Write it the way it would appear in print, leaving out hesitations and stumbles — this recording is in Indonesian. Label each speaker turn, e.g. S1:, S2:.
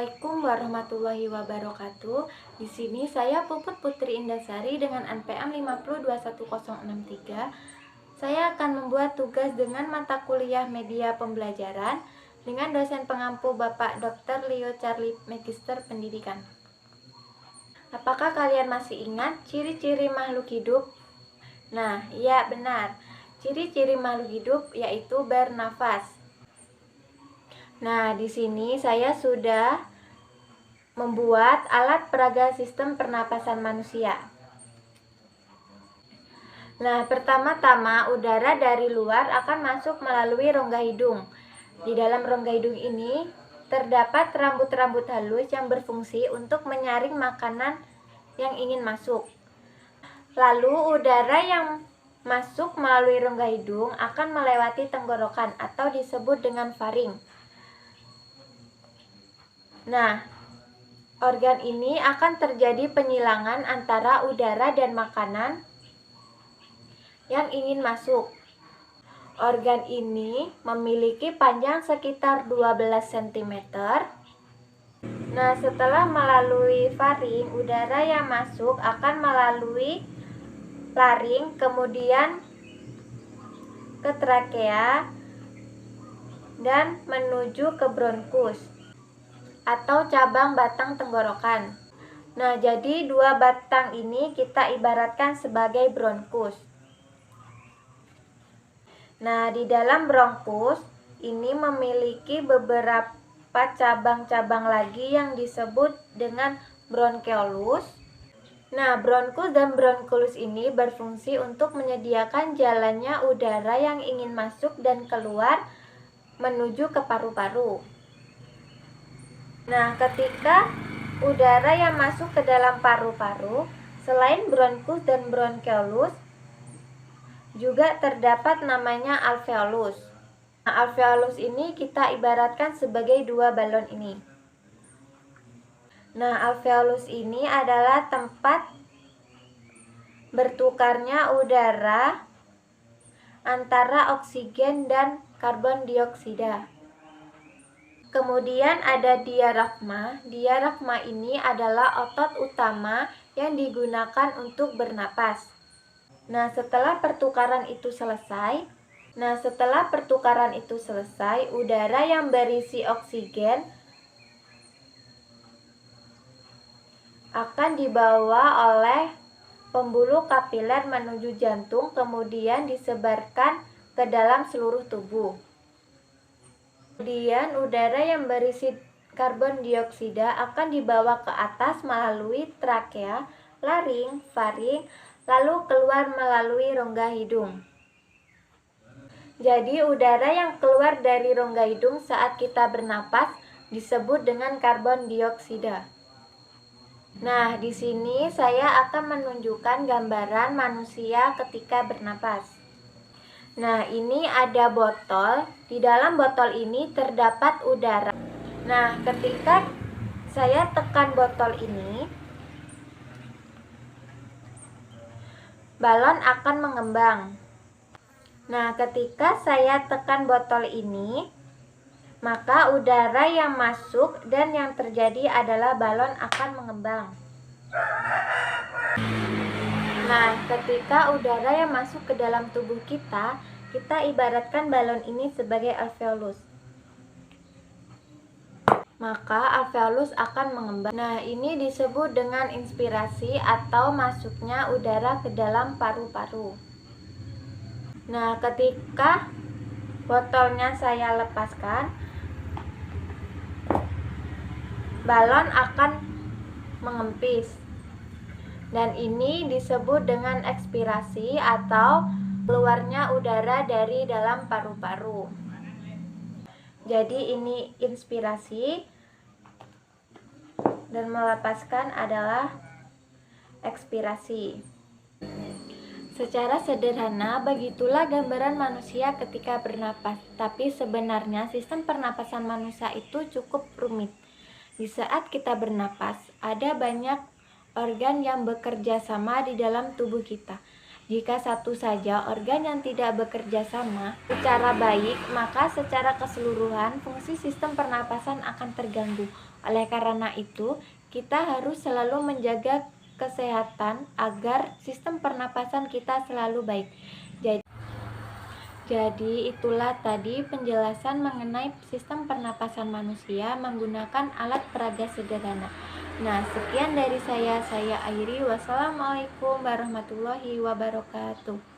S1: Assalamualaikum warahmatullahi wabarakatuh. Di sini saya Puput Putri Indasari dengan NPM 5021063. Saya akan membuat tugas dengan mata kuliah media pembelajaran dengan dosen pengampu Bapak Dr. Leo Charlie Magister Pendidikan. Apakah kalian masih ingat ciri-ciri makhluk hidup? Nah, iya benar. Ciri-ciri makhluk hidup yaitu bernafas. Nah, di sini saya sudah membuat alat peraga sistem pernapasan manusia. Nah, pertama-tama udara dari luar akan masuk melalui rongga hidung. Di dalam rongga hidung ini terdapat rambut-rambut halus yang berfungsi untuk menyaring makanan yang ingin masuk. Lalu udara yang masuk melalui rongga hidung akan melewati tenggorokan atau disebut dengan faring. Nah, organ ini akan terjadi penyilangan antara udara dan makanan yang ingin masuk. Organ ini memiliki panjang sekitar 12 cm. Nah, setelah melalui faring, udara yang masuk akan melalui laring, kemudian ke trakea dan menuju ke bronkus atau cabang batang tenggorokan. Nah, jadi dua batang ini kita ibaratkan sebagai bronkus. Nah, di dalam bronkus ini memiliki beberapa cabang-cabang lagi yang disebut dengan bronkeolus. Nah, bronkus dan bronkulus ini berfungsi untuk menyediakan jalannya udara yang ingin masuk dan keluar menuju ke paru-paru. Nah, ketika udara yang masuk ke dalam paru-paru, selain bronkus dan bronkeolus, juga terdapat namanya alveolus. Nah, alveolus ini kita ibaratkan sebagai dua balon ini. Nah, alveolus ini adalah tempat bertukarnya udara antara oksigen dan karbon dioksida. Kemudian ada diafragma. Diafragma ini adalah otot utama yang digunakan untuk bernapas. Nah, setelah pertukaran itu selesai, udara yang berisi oksigen akan dibawa oleh pembuluh kapiler menuju jantung, kemudian disebarkan ke dalam seluruh tubuh. Kemudian udara yang berisi karbon dioksida akan dibawa ke atas melalui trakea, laring, faring, lalu keluar melalui rongga hidung. Jadi udara yang keluar dari rongga hidung saat kita bernapas disebut dengan karbon dioksida. Nah, di sini saya akan menunjukkan gambaran manusia ketika bernapas. Nah, ini ada botol. Di dalam botol ini terdapat udara. Nah, ketika saya tekan botol ini, balon akan mengembang. Nah, ketika saya tekan botol ini, maka udara yang masuk dan yang terjadi adalah balon akan mengembang. Nah, ketika udara yang masuk ke dalam tubuh kita ibaratkan balon ini sebagai alveolus. Maka alveolus akan mengembang. Nah, ini disebut dengan inspirasi atau masuknya udara ke dalam paru-paru. Nah, ketika botolnya saya lepaskan, balon akan mengempis. Dan ini disebut dengan ekspirasi atau keluarnya udara dari dalam paru-paru. Jadi ini inspirasi dan melepaskan adalah ekspirasi. Secara sederhana, begitulah gambaran manusia ketika bernapas. Tapi sebenarnya sistem pernapasan manusia itu cukup rumit. Di saat kita bernapas, ada banyak organ yang bekerja sama di dalam tubuh kita. Jika satu saja organ yang tidak bekerja sama secara baik, maka secara keseluruhan fungsi sistem pernapasan akan terganggu. Oleh karena itu, kita harus selalu menjaga kesehatan agar sistem pernapasan kita selalu baik. Jadi itulah tadi penjelasan mengenai sistem pernapasan manusia menggunakan alat peraga sederhana. Nah, sekian dari saya akhiri. Wassalamualaikum warahmatullahi wabarakatuh.